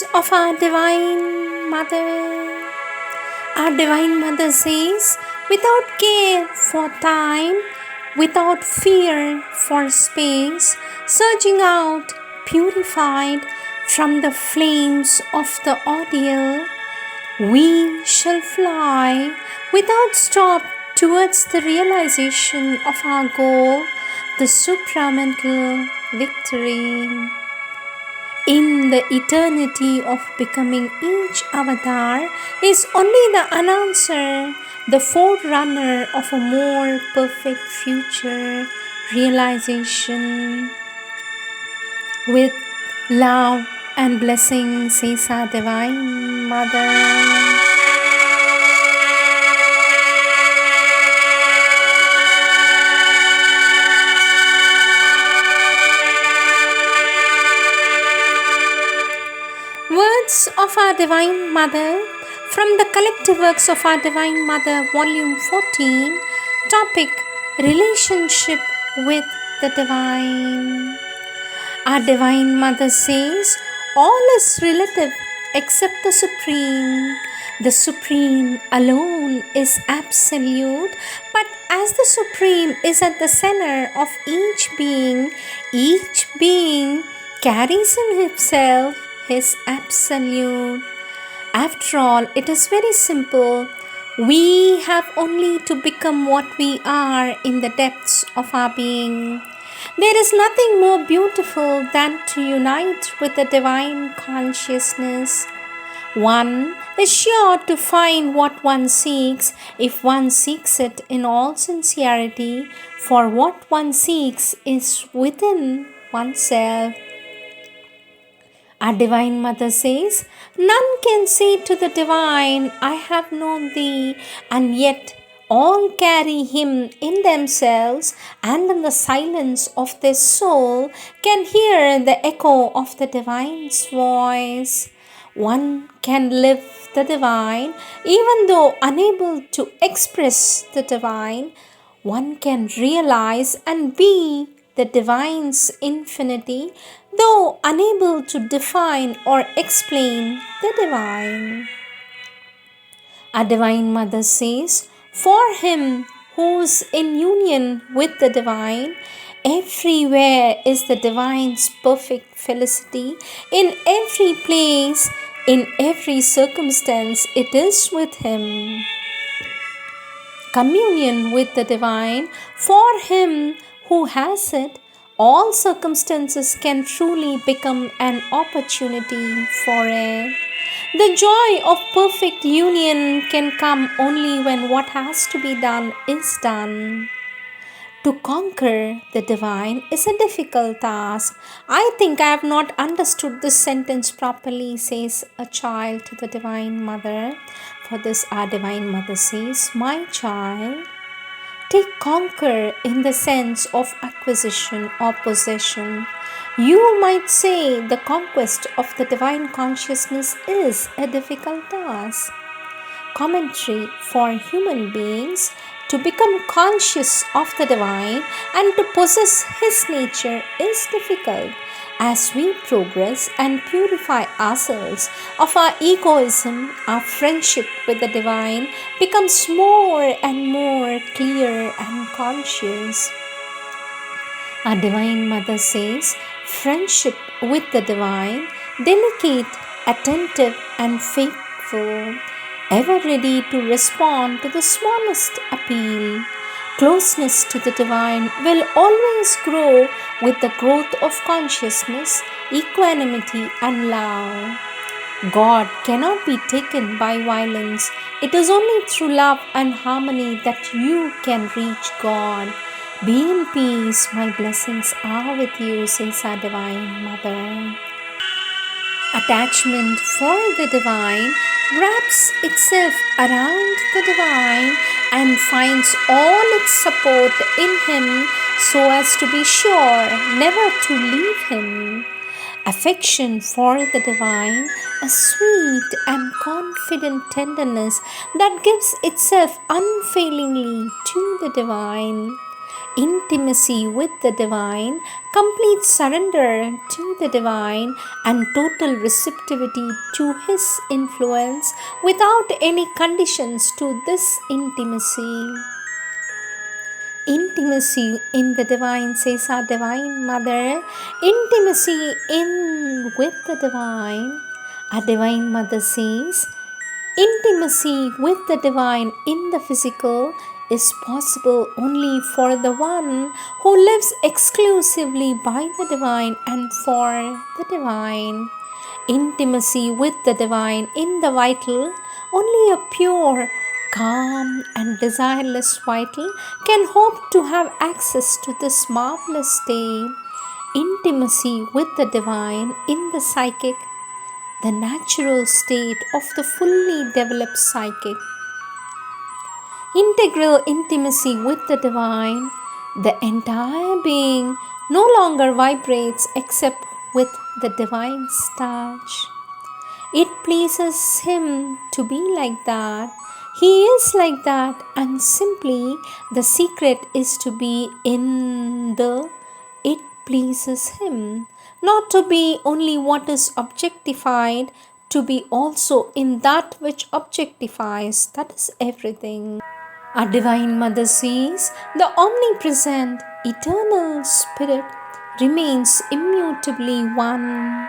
Words of our Divine Mother. Our Divine Mother says, without care for time, without fear for space, surging out, purified from the flames of the ordeal, we shall fly without stop towards the realization of our goal, the supramental victory. In the eternity of becoming, each avatar is only the announcer, the forerunner of a more perfect future realization. With love and blessing, says our Divine Mother. Words of our Divine Mother from the collective works of our Divine Mother, Volume 14, topic Relationship with the Divine. Our Divine Mother says, all is relative except the Supreme. The Supreme alone is absolute, but as the Supreme is at the center of each being carries in himself His absolute. After all, it is very simple. We have only to become what we are in the depths of our being. There is nothing more beautiful than to unite with the divine consciousness. One is sure to find what one seeks if one seeks it in all sincerity, for what one seeks is within oneself. Our Divine Mother says, none can say to the Divine, I have known Thee, and yet all carry Him in themselves, and in the silence of their soul can hear the echo of the Divine's voice. One can live the Divine, even though unable to express the Divine. One can realize and be the Divine's infinity, though unable to define or explain the Divine. Our Divine Mother says, for him who's in union with the Divine, everywhere is the Divine's perfect felicity. In every place, in every circumstance, it is with him. Communion with the Divine, for him who has it, all circumstances can truly become an opportunity for it. The joy of perfect union can come only when what has to be done is done. To conquer the Divine is a difficult task. I think I have not understood this sentence properly, says a child to the Divine Mother. For this, our Divine Mother says, my child, take conquer in the sense of acquisition or possession. You might say the conquest of the divine consciousness is a difficult task. Commentary for human beings to become conscious of the divine and to possess his nature is difficult. As we progress and purify ourselves of our egoism, our friendship with the divine becomes more and more clear and conscious. Our Divine Mother says, friendship with the divine, delicate, attentive and faithful, ever ready to respond to the smallest appeal. Closeness to the divine will always grow with the growth of consciousness, equanimity and love. God cannot be taken by violence. It is only through love and harmony that you can reach God. Be in peace, my blessings are with you, says our Divine Mother. Attachment for the divine wraps itself around the divine and finds all its support in him so as to be sure never to leave him. Affection for the divine, a sweet and confident tenderness that gives itself unfailingly to the divine. Intimacy with the divine, complete surrender to the divine, and total receptivity to his influence without any conditions to this intimacy. Intimacy in the divine, says our divine mother. Intimacy in with the divine. Our divine mother says, intimacy with the divine in the physical is possible only for the one who lives exclusively by the divine and for the divine. Intimacy with the divine in the vital, only a pure, calm, and desireless vital can hope to have access to this marvelous state. Intimacy with the divine in the psychic, the natural state of the fully developed psychic. Integral intimacy with the divine, the entire being no longer vibrates except with the divine's touch. It pleases him to be like that. He is like that, and simply the secret is to be in the it pleases him, not to be only what is objectified, to be also in that which objectifies, that is everything. Our Divine Mother says the omnipresent, eternal Spirit remains immutably one.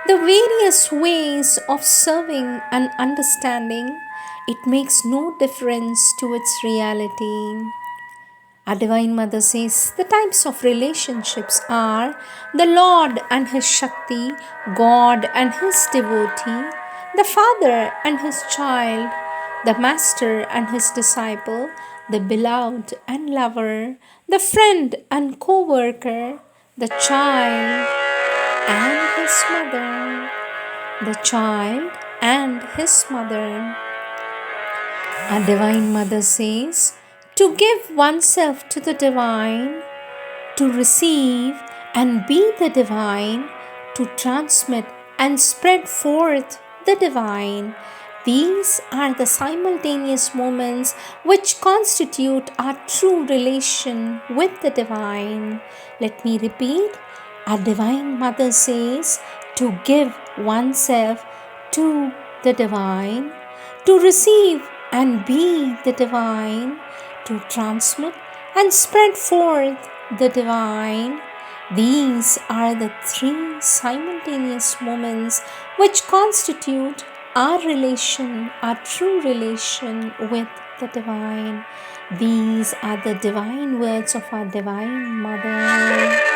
The various ways of serving and understanding, it makes no difference to its reality. Our Divine Mother says the types of relationships are the Lord and His Shakti, God and His devotee, the Father and His child, the Master and His disciple, the beloved and lover, the friend and co-worker, the child and his mother, the child and his mother. Our Divine Mother says, to give oneself to the divine, to receive and be the divine, to transmit and spread forth the divine. These are the simultaneous moments which constitute our true relation with the divine. Let me repeat. Our Divine Mother says to give oneself to the divine, to receive and be the divine, to transmit and spread forth the divine. These are the three simultaneous moments which constitute our relation, our true relation with the divine. These are the divine words of our Divine Mother.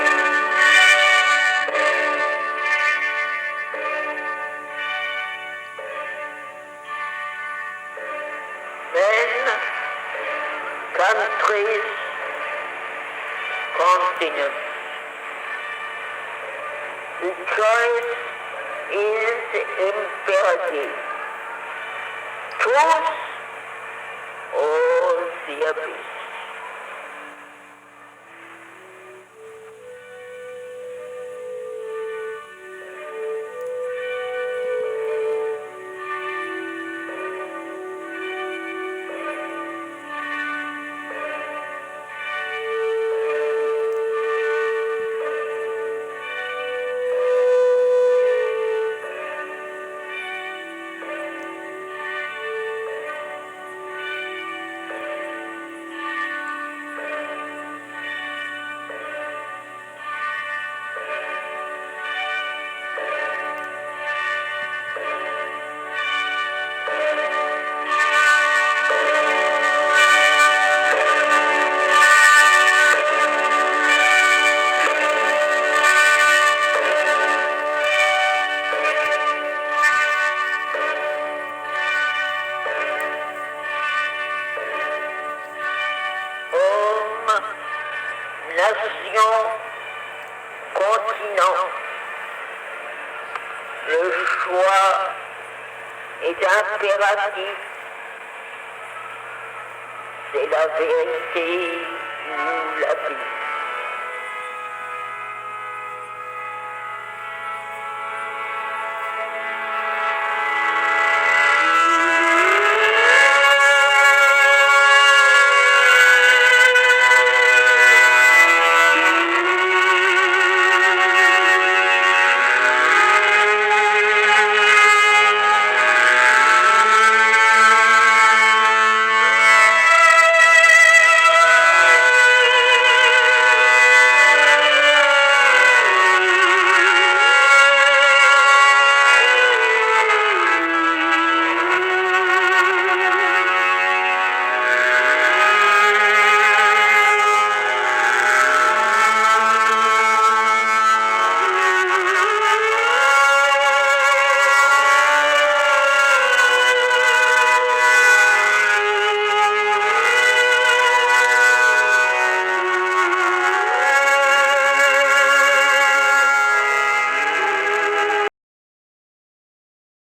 Countries continue. The choice is imperative. Truth or the abyss. Nation, continent, le choix est impératif, c'est la vérité ou l'abus.